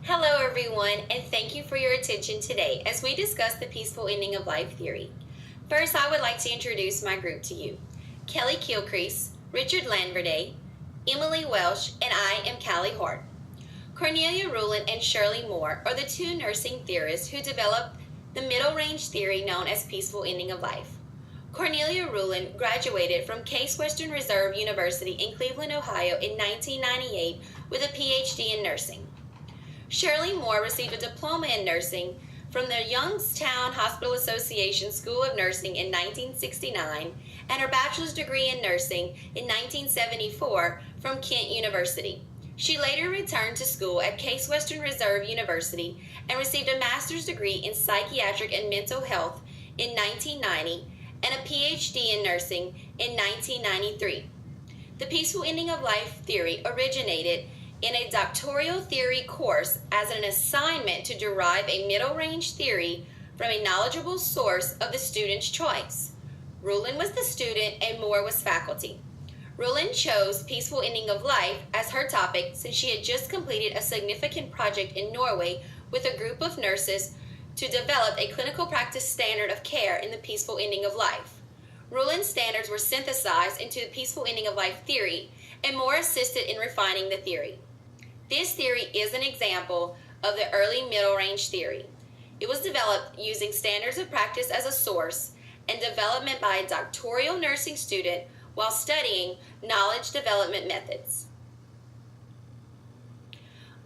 Hello everyone, and thank you for your attention today as we discuss the peaceful ending of life theory. First, I would like to introduce my group to you. Kelly Kilcrease, Richard Lanverde, Emily Welsh, and I am Callie Hart. Cornelia Rulin and Shirley Moore are the two nursing theorists who developed the middle range theory known as peaceful ending of life. Cornelia Rulin graduated from Case Western Reserve University in Cleveland, Ohio in 1998 with a PhD in nursing. Shirley Moore received a diploma in nursing from the Youngstown Hospital Association School of Nursing in 1969 and her bachelor's degree in nursing in 1974 from Kent University. She later returned to school at Case Western Reserve University and received a master's degree in psychiatric and mental health in 1990 and a PhD in nursing in 1993. The peaceful ending of life theory originated in a doctoral theory course as an assignment to derive a middle range theory from a knowledgeable source of the student's choice. Rulin was the student and Moore was faculty. Rulin chose peaceful ending of life as her topic since she had just completed a significant project in Norway with a group of nurses to develop a clinical practice standard of care in the peaceful ending of life. Rulin's standards were synthesized into the peaceful ending of life theory, and Moore assisted in refining the theory. This theory is an example of the early middle range theory. It was developed using standards of practice as a source and development by a doctoral nursing student while studying knowledge development methods.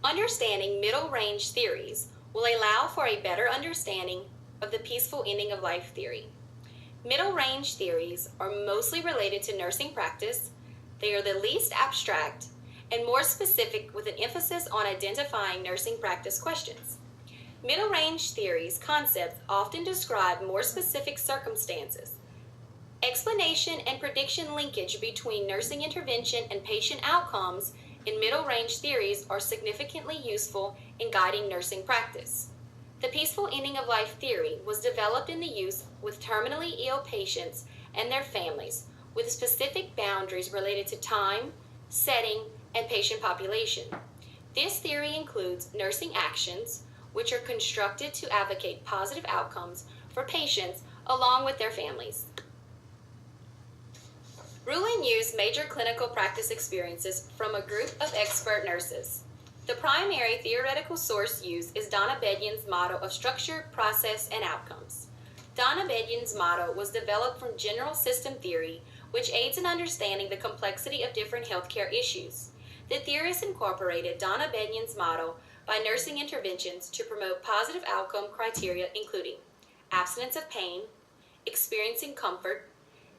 Understanding middle range theories will allow for a better understanding of the peaceful ending of life theory. Middle range theories are mostly related to nursing practice. They are the least abstract and more specific with an emphasis on identifying nursing practice questions. Middle range theories concepts often describe more specific circumstances. Explanation and prediction linkage between nursing intervention and patient outcomes in middle range theories are significantly useful in guiding nursing practice. The peaceful ending of life theory was developed in the use with terminally ill patients and their families with specific boundaries related to time, setting, and patient population. This theory includes nursing actions, which are constructed to advocate positive outcomes for patients along with their families. Rulin used major clinical practice experiences from a group of expert nurses. The primary theoretical source used is Donna Bedyan's model of structure, process, and outcomes. Donna Bedyan's model was developed from general system theory, which aids in understanding the complexity of different healthcare issues. The theorists incorporated Donna Bedyan's model by nursing interventions to promote positive outcome criteria including abstinence of pain, experiencing comfort,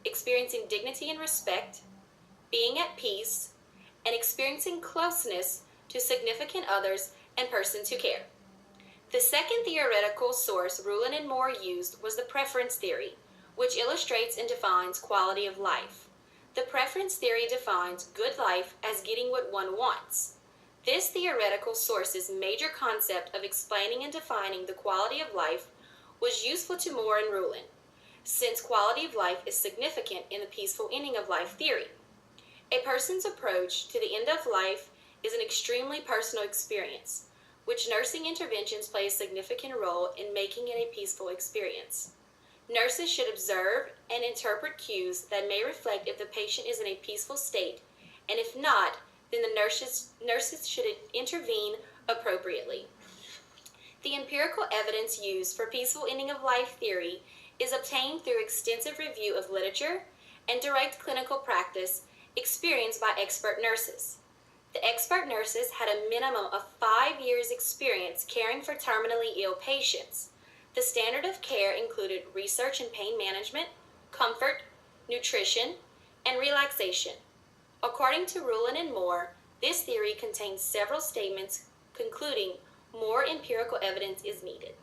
experiencing dignity and respect, being at peace, and experiencing closeness to significant others and persons who care. The second theoretical source Rulin and Moore used was the preference theory, which illustrates and defines quality of life. The preference theory defines good life as getting what one wants. This theoretical source's major concept of explaining and defining the quality of life was useful to Moore and Rulin, since quality of life is significant in the peaceful ending of life theory. A person's approach to the end of life is an extremely personal experience, which nursing interventions play a significant role in making it a peaceful experience. Nurses should observe and interpret cues that may reflect if the patient is in a peaceful state, and if not, then the nurses should intervene appropriately. The empirical evidence used for peaceful ending of life theory is obtained through extensive review of literature and direct clinical practice experienced by expert nurses. The expert nurses had a minimum of 5 years' experience caring for terminally ill patients. The standard of care included research in pain management, comfort, nutrition, and relaxation. According to Rulin and Moore, this theory contains several statements concluding more empirical evidence is needed.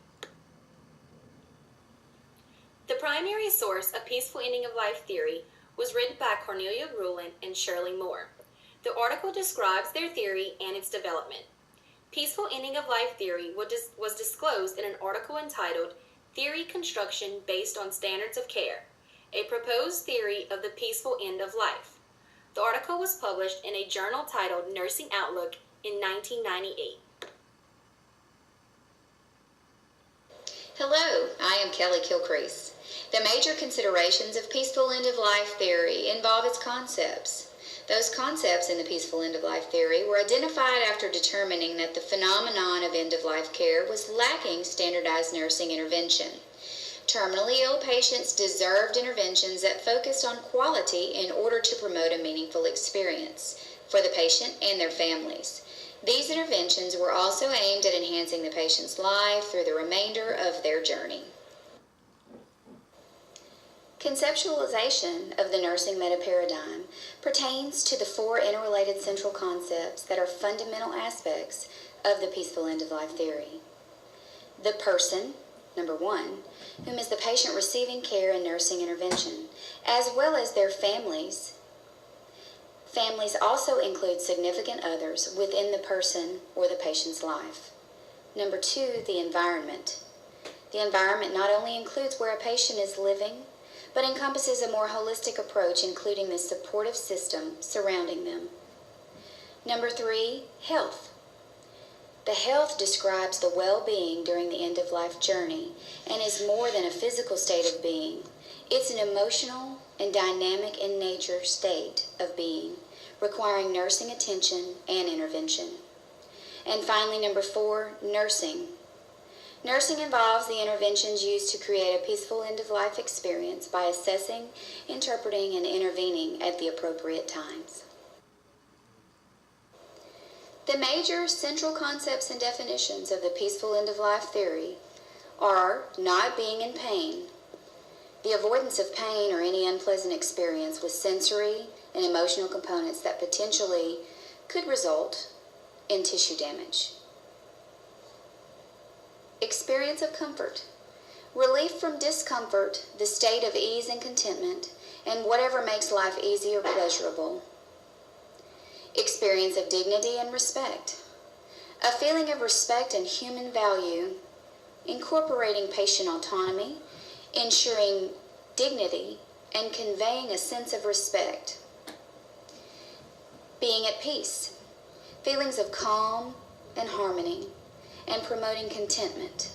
The primary source of peaceful ending of life theory was written by Cornelia Rulin and Shirley Moore. The article describes their theory and its development. Peaceful ending of life theory was disclosed in an article entitled Theory Construction Based on Standards of Care, a proposed theory of the peaceful end of life. The article was published in a journal titled Nursing Outlook in 1998. Hello, I am Kelly Kilcrease. The major considerations of peaceful end-of-life theory involve its concepts. Those concepts in the peaceful end-of-life theory were identified after determining that the phenomenon of end-of-life care was lacking standardized nursing intervention. Terminally ill patients deserved interventions that focused on quality in order to promote a meaningful experience for the patient and their families. These interventions were also aimed at enhancing the patient's life through the remainder of their journey. Conceptualization of the nursing meta-paradigm pertains to the four interrelated central concepts that are fundamental aspects of the peaceful end-of-life theory. The person, number one, whom is the patient receiving care and nursing intervention, as well as their families. Families also include significant others within the person or the patient's life. Number two, the environment. The environment not only includes where a patient is living, but encompasses a more holistic approach, including the supportive system surrounding them. Number three, health. The health describes the well-being during the end-of-life journey and is more than a physical state of being. It's an emotional and dynamic in nature state of being, requiring nursing attention and intervention. And finally, number four, nursing. Nursing involves the interventions used to create a peaceful end-of-life experience by assessing, interpreting, and intervening at the appropriate times. The major central concepts and definitions of the peaceful end-of-life theory are not being in pain, the avoidance of pain or any unpleasant experience with sensory and emotional components that potentially could result in tissue damage. Experience of comfort. Relief from discomfort, the state of ease and contentment, and whatever makes life easy or pleasurable. Experience of dignity and respect. A feeling of respect and human value, incorporating patient autonomy, ensuring dignity, and conveying a sense of respect. Being at peace. Feelings of calm and harmony, and promoting contentment.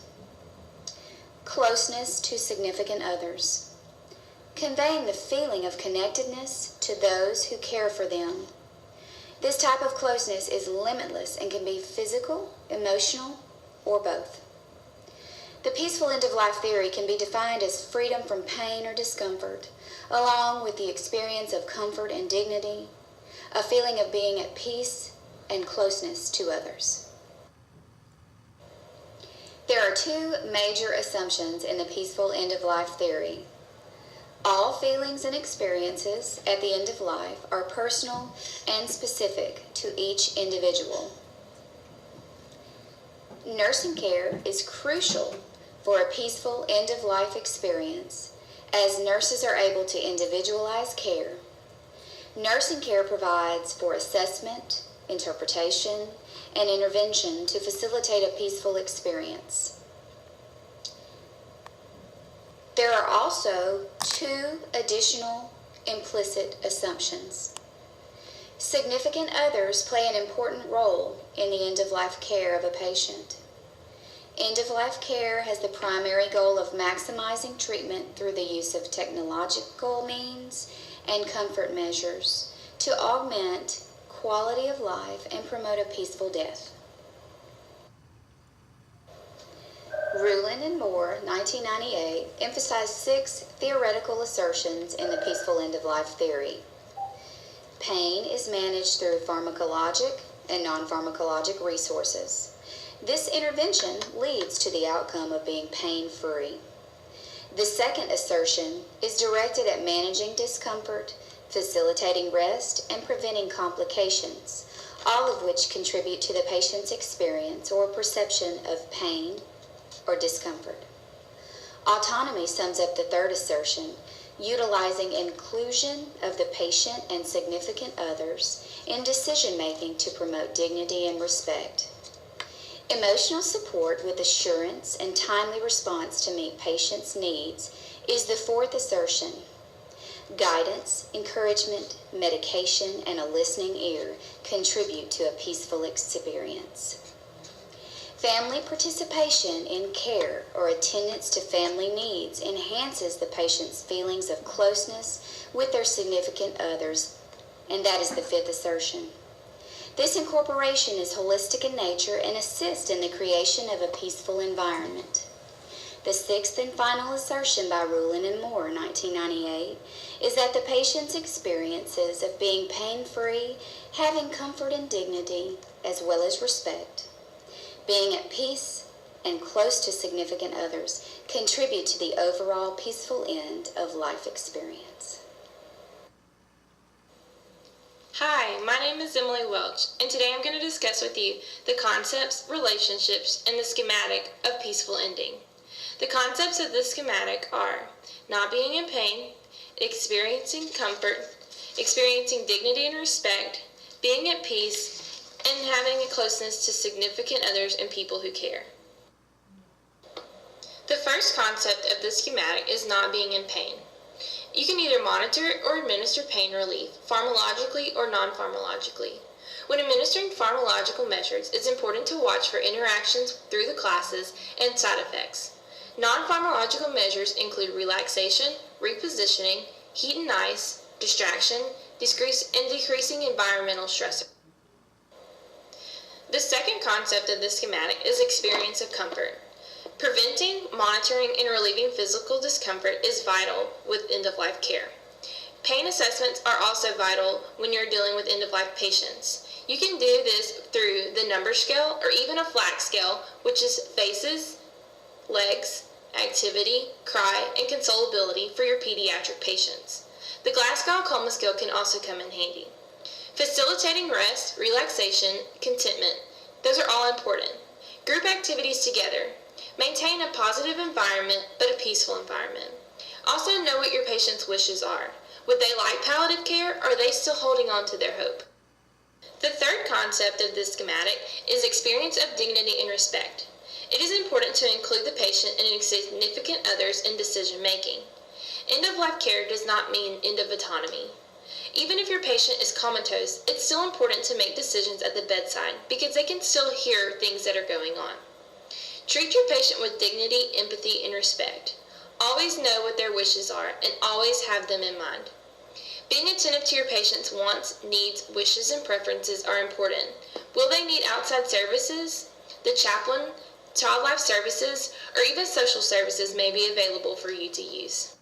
Closeness to significant others. Conveying the feeling of connectedness to those who care for them. This type of closeness is limitless and can be physical, emotional, or both. The peaceful end-of-life theory can be defined as freedom from pain or discomfort, along with the experience of comfort and dignity, a feeling of being at peace and closeness to others. There are two major assumptions in the peaceful end-of-life theory. All feelings and experiences at the end of life are personal and specific to each individual. Nursing care is crucial for a peaceful end-of-life experience, as nurses are able to individualize care. Nursing care provides for assessment, interpretation, and intervention to facilitate a peaceful experience. There are also two additional implicit assumptions. Significant others play an important role in the end-of-life care of a patient. End-of-life care has the primary goal of maximizing treatment through the use of technological means and comfort measures to augment quality of life and promote a peaceful death. Rulin and Moore, 1998, emphasized 6 theoretical assertions in the peaceful end-of-life theory. Pain is managed through pharmacologic and non-pharmacologic resources. This intervention leads to the outcome of being pain-free. The second assertion is directed at managing discomfort, facilitating rest, and preventing complications, all of which contribute to the patient's experience or perception of pain or discomfort. Autonomy sums up the third assertion, utilizing inclusion of the patient and significant others in decision-making to promote dignity and respect. Emotional support with assurance and timely response to meet patients' needs is the fourth assertion. Guidance, encouragement, medication, and a listening ear contribute to a peaceful experience. Family participation in care or attendance to family needs enhances the patient's feelings of closeness with their significant others, and that is the fifth assertion. This incorporation is holistic in nature and assists in the creation of a peaceful environment. The sixth and final assertion by Rulin and Moore, 1998, is that the patient's experiences of being pain-free, having comfort and dignity, as well as respect, being at peace and close to significant others contribute to the overall peaceful end of life experience. Hi, my name is Emily Welch, and today I'm going to discuss with you the concepts, relationships, and the schematic of peaceful ending. The concepts of this schematic are not being in pain, experiencing comfort, experiencing dignity and respect, being at peace, and having a closeness to significant others and people who care. The first concept of this schematic is not being in pain. You can either monitor or administer pain relief, pharmacologically or non-pharmacologically. When administering pharmacological measures, it's important to watch for interactions through the classes and side effects. Non-pharmacological measures include relaxation, repositioning, heat and ice, distraction, and decreasing environmental stressors. The second concept of this schematic is experience of comfort. Preventing, monitoring, and relieving physical discomfort is vital with end-of-life care. Pain assessments are also vital when you're dealing with end-of-life patients. You can do this through the number scale or even a flat scale, which is faces, legs, activity, cry, and consolability for your pediatric patients. The Glasgow Coma scale can also come in handy. Facilitating rest, relaxation, contentment, those are all important. Group activities together. Maintain a positive environment, but a peaceful environment. Also know what your patient's wishes are. Would they like palliative care, or are they still holding on to their hope? The third concept of this schematic is experience of dignity and respect. It is important to include the patient and significant others in decision making. End-of-life care does not mean end of autonomy. Even if your patient is comatose, it's still important to make decisions at the bedside because they can still hear things that are going on. Treat your patient with dignity, empathy, and respect. Always know what their wishes are and always have them in mind. Being attentive to your patient's wants, needs, wishes, and preferences are important. Will they need outside services? The chaplain, child life services, or even social services may be available for you to use.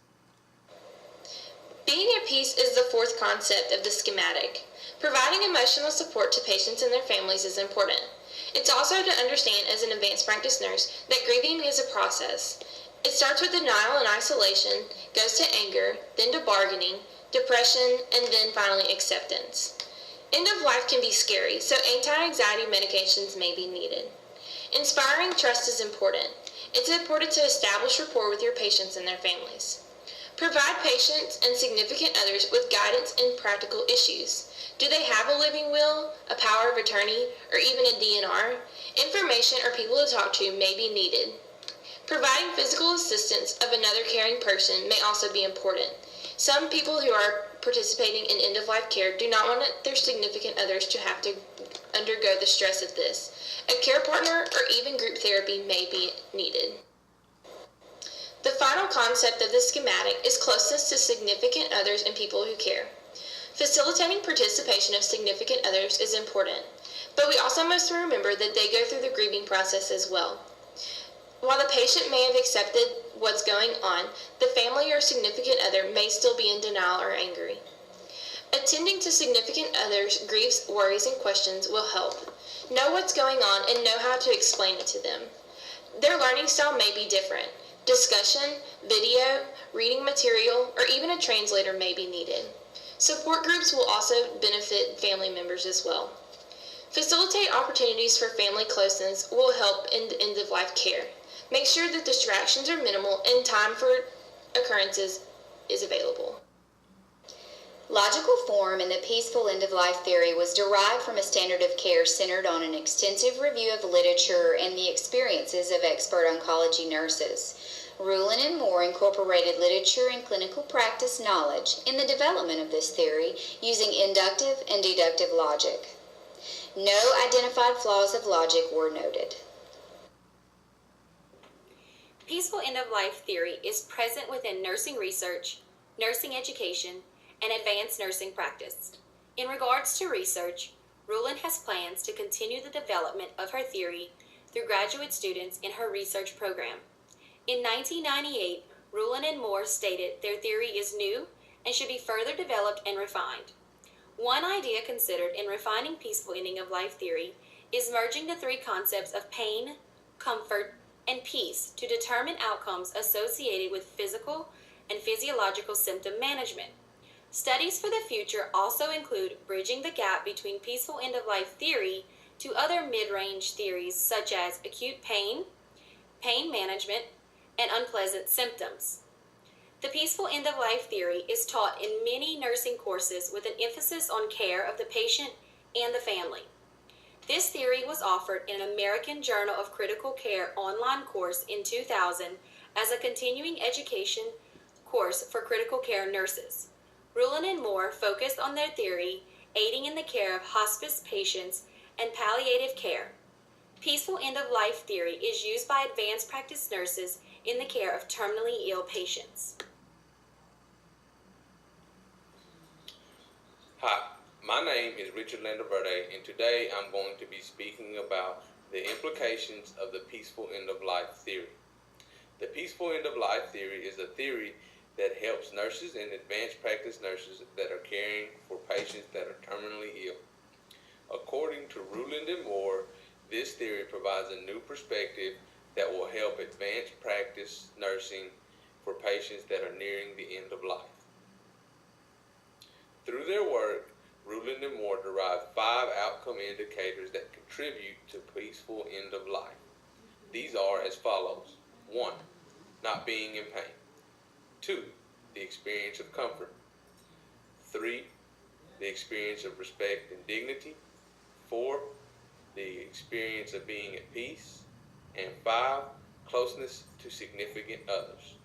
Being at peace is the fourth concept of the schematic. Providing emotional support to patients and their families is important. It's also to understand as an advanced practice nurse that grieving is a process. It starts with denial and isolation, goes to anger, then to bargaining, depression, and then finally acceptance. End of life can be scary, so anti-anxiety medications may be needed. Inspiring trust is important. It's important to establish rapport with your patients and their families. Provide patients and significant others with guidance in practical issues. Do they have a living will, a power of attorney, or even a DNR? Information or people to talk to may be needed. Providing physical assistance of another caring person may also be important. Some people who are participating in end-of-life care do not want their significant others to have to undergo the stress of this. A care partner or even group therapy may be needed. The final concept of this schematic is closeness to significant others and people who care. Facilitating participation of significant others is important, but we also must remember that they go through the grieving process as well. While the patient may have accepted what's going on, the family or significant other may still be in denial or angry. Attending to significant others' griefs, worries, and questions will help. Know what's going on and know how to explain it to them. Their learning style may be different. Discussion, video, reading material, or even a translator may be needed. Support groups will also benefit family members as well. Facilitate opportunities for family closeness will help in the end-of-life care. Make sure that distractions are minimal and time for occurrences is available. Logical form in the peaceful end-of-life theory was derived from a standard of care centered on an extensive review of literature and the experiences of expert oncology nurses. Rulin and Moore incorporated literature and clinical practice knowledge in the development of this theory using inductive and deductive logic. No identified flaws of logic were noted. Peaceful end-of-life theory is present within nursing research, nursing education, and advanced nursing practice. In regards to research, Rulin has plans to continue the development of her theory through graduate students in her research program. In 1998, Rulin and Moore stated their theory is new and should be further developed and refined. One idea considered in refining peaceful ending of life theory is merging the three concepts of pain, comfort, and peace to determine outcomes associated with physical and physiological symptom management. Studies for the future also include bridging the gap between peaceful end-of-life theory to other mid-range theories such as acute pain, pain management, and unpleasant symptoms. The peaceful end-of-life theory is taught in many nursing courses with an emphasis on care of the patient and the family. This theory was offered in an American Journal of Critical Care online course in 2000 as a continuing education course for critical care nurses. Rulin and Moore focused on their theory aiding in the care of hospice patients and palliative care. Peaceful end-of-life theory is used by advanced practice nurses in the care of terminally ill patients. Hi, my name is Richard Landaverde, and today I'm going to be speaking about the implications of the peaceful end-of-life theory. The peaceful end-of-life theory is a theory that helps nurses and advanced practice nurses that are caring for patients that are terminally ill. According to Rulin and Moore, this theory provides a new perspective that will help advanced practice nursing for patients that are nearing the end of life. Through their work, Rulin and Moore derived 5 outcome indicators that contribute to peaceful end of life. These are as follows. 1. Not being in pain. 2. The experience of comfort. 3. The experience of respect and dignity. 4. The experience of being at peace. And 5. Closeness to significant others.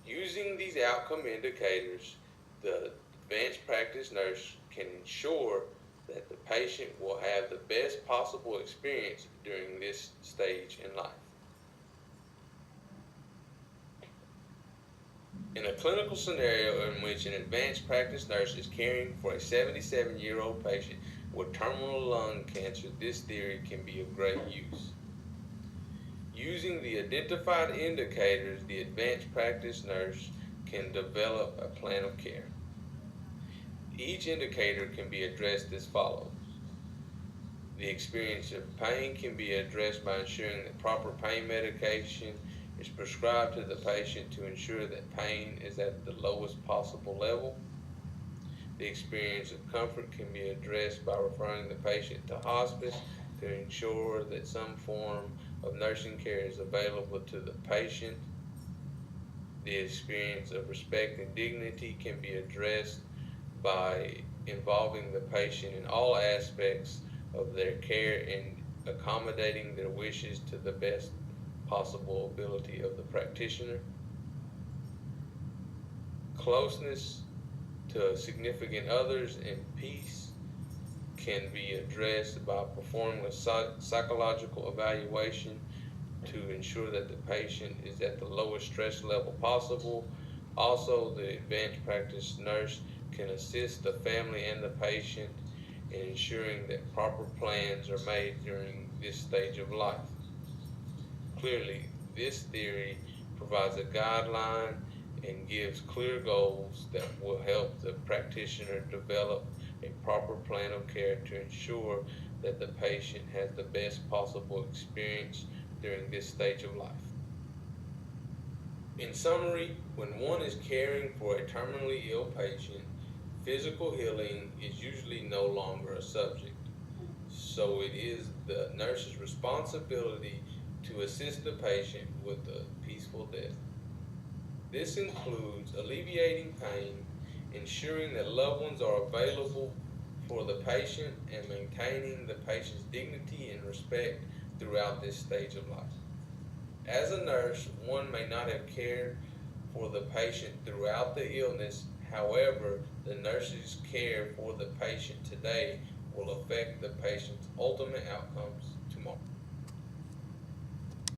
Using these outcome indicators, the advanced practice nurse can ensure that the patient will have the best possible experience during this stage in life. In a clinical scenario in which an advanced practice nurse is caring for a 77-year-old patient with terminal lung cancer, this theory can be of great use. Using the identified indicators, the advanced practice nurse can develop a plan of care. Each indicator can be addressed as follows. The experience of pain can be addressed by ensuring that proper pain medication is prescribed to the patient to ensure that pain is at the lowest possible level. The experience of comfort can be addressed by referring the patient to hospice to ensure that some form of nursing care is available to the patient. The experience of respect and dignity can be addressed by involving the patient in all aspects of their care and accommodating their wishes to the best possible ability of the practitioner. Closeness to significant others and peace can be addressed by performing a psychological evaluation to ensure that the patient is at the lowest stress level possible. Also, the advanced practice nurse can assist the family and the patient in ensuring that proper plans are made during this stage of life. Clearly, this theory provides a guideline and gives clear goals that will help the practitioner develop a proper plan of care to ensure that the patient has the best possible experience during this stage of life. In summary, when one is caring for a terminally ill patient, physical healing is usually no longer a subject. So it is the nurse's responsibility to assist the patient with a peaceful death. This includes alleviating pain, ensuring that loved ones are available for the patient, and maintaining the patient's dignity and respect throughout this stage of life. As a nurse, one may not have cared for the patient throughout the illness. However, the nurse's care for the patient today will affect the patient's ultimate outcomes